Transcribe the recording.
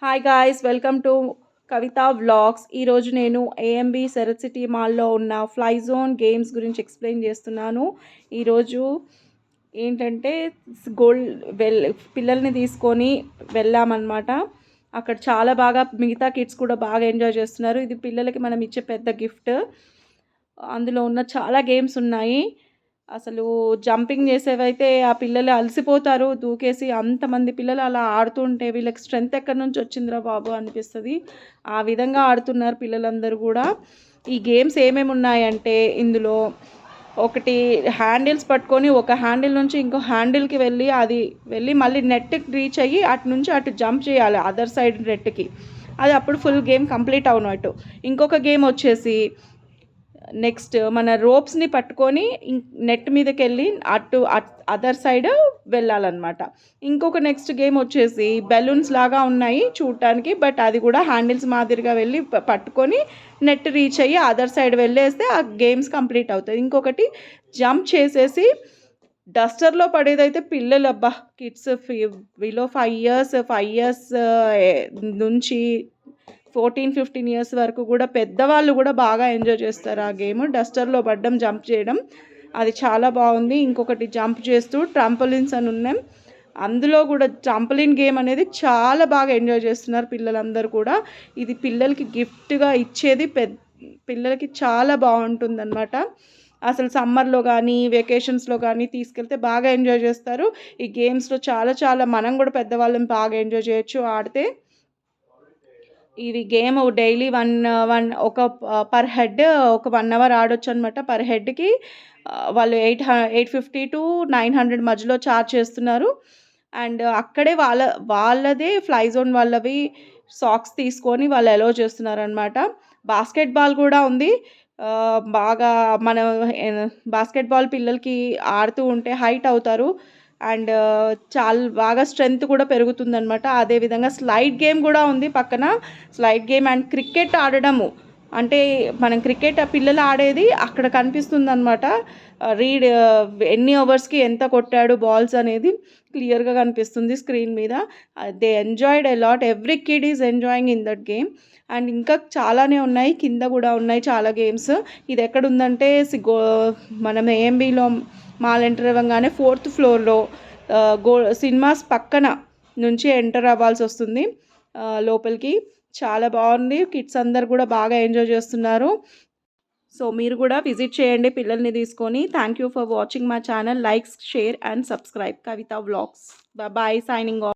Hi guys, welcome to Kavitha vlogs. ఈరోజు నేను AMB Sarath city మాల్లో ఉన్న ఫ్లై జోన్ గేమ్స్ గురించి ఎక్స్ప్లెయిన్ చేస్తున్నాను. ఈరోజు ఏంటంటే గోల్డ్ పిల్లల్ని తీసుకొని వెళ్ళామన్నమాట. అక్కడ చాలా బాగా మిగతా కిడ్స్ కూడా బాగా ఎంజాయ్ చేస్తున్నారు. ఇది పిల్లలకి మనం ఇచ్చే పెద్ద గిఫ్ట్. అందులో ఉన్న చాలా గేమ్స్ ఉన్నాయి. అసలు జంపింగ్ చేసేవైతే ఆ పిల్లలు అలసిపోతారు దూకేసి. అంతమంది పిల్లలు అలా ఆడుతుంటే వీళ్ళకి స్ట్రెంత్ ఎక్కడి నుంచి వచ్చిందిరా బాబు అనిపిస్తుంది. ఆ విధంగా ఆడుతున్నారు పిల్లలందరూ కూడా. ఈ గేమ్స్ ఏమేమి ఉన్నాయంటే ఇందులో ఒకటి హ్యాండిల్స్ పట్టుకొని ఒక హ్యాండిల్ నుంచి ఇంకో హ్యాండిల్కి వెళ్ళి మళ్ళీ నెట్కి రీచ్ అయ్యి అటు నుంచి అటు జంప్ చేయాలి అదర్ సైడ్ నెట్కి. అది అప్పుడు ఫుల్ గేమ్ కంప్లీట్ అవునట్టు. ఇంకొక గేమ్ వచ్చేసి నెక్స్ట్ మన రోప్స్ని పట్టుకొని నెట్ మీదకి వెళ్ళి అదర్ సైడ్ వెళ్ళాలన్నమాట. ఇంకొక నెక్స్ట్ గేమ్ వచ్చేసి బెలూన్స్ లాగా ఉన్నాయి చూడటానికి, బట్ అది కూడా హ్యాండిల్స్ మాదిరిగా వెళ్ళి పట్టుకొని నెట్ రీచ్ అయ్యి అదర్ సైడ్ వెళ్ళేస్తే ఆ గేమ్స్ కంప్లీట్ అవుతుంది. ఇంకొకటి జంప్ చేసేసి డస్టర్లో పడేదైతే పిల్లలు అబ్బా కిడ్స్ బిలో 5 ఇయర్స్ నుంచి 14-15 ఇయర్స్ వరకు కూడా పెద్దవాళ్ళు కూడా బాగా ఎంజాయ్ చేస్తారు ఆ గేమ్. డస్టర్లో పడ్డం, జంప్ చేయడం, అది చాలా బాగుంది. ఇంకొకటి జంప్ చేస్తూ ట్రంపోలిన్స్ అని ఉన్నాయి. అందులో కూడా ట్రంపోలిన్ గేమ్ అనేది చాలా బాగా ఎంజాయ్ చేస్తున్నారు పిల్లలందరూ కూడా. ఇది పిల్లలకి గిఫ్ట్గా ఇచ్చేది పిల్లలకి చాలా బాగుంటుందన్నమాట. అసలు సమ్మర్లో కానీ వెకేషన్స్లో కానీ తీసుకెళ్తే బాగా ఎంజాయ్ చేస్తారు. ఈ గేమ్స్లో చాలా చాలా మనం కూడా పెద్దవాళ్ళని బాగా ఎంజాయ్ చేయొచ్చు ఆడితే. ఇది గేమ్ డైలీ ఒక పర్ హెడ్ ఒక 1 అవర్ ఆడొచ్చు అనమాట. పర్ హెడ్కి వాళ్ళు 850 to 900 మధ్యలో ఛార్జ్ చేస్తున్నారు. అండ్ అక్కడే వాళ్ళదే ఫ్లై జోన్ వాళ్ళవి సాక్స్ తీసుకొని వాళ్ళు అలో చేస్తున్నారనమాట. బాస్కెట్బాల్ కూడా ఉంది. బాగా మనం బాస్కెట్బాల్ పిల్లలకి ఆడుతూ ఉంటే హైట్ అవుతారు అండ్ చాలా బాగా స్ట్రెంగ్త్ కూడా పెరుగుతుందనమాట. అదేవిధంగా స్లైడ్ గేమ్ కూడా ఉంది పక్కన. స్లైడ్ గేమ్ అండ్ క్రికెట్ ఆడడము, అంటే మనం క్రికెట్ పిల్లలు ఆడేది అక్కడ కనిపిస్తుందన్నమాట. ఎన్ని ఓవర్స్కి ఎంత కొట్టాడు బాల్స్ అనేది క్లియర్గా కనిపిస్తుంది స్క్రీన్ మీద. They enjoyed a lot. Every kid is enjoying in that game. And ఇంకా చాలానే ఉన్నాయి, కింద కూడా ఉన్నాయి చాలా గేమ్స్. ఇది ఎక్కడ ఉందంటే మనం ఏఎంబీలో మాల్ ఎంటర్ అవ్వగానే 4th ఫ్లోర్లో సినిమాస్ పక్కన నుంచి ఎంటర్ అవ్వాల్సి వస్తుంది లోపలికి. చాలా బాగుంది. కిడ్స్ అందరు కూడా బాగా ఎంజాయ్ చేస్తున్నారు. సో మీరు కూడా విజిట్ చేయండి పిల్లల్ని తీసుకొని. Thank you for watching my channel. Like, share and subscribe Kavitha vlogs. Bye, signing of.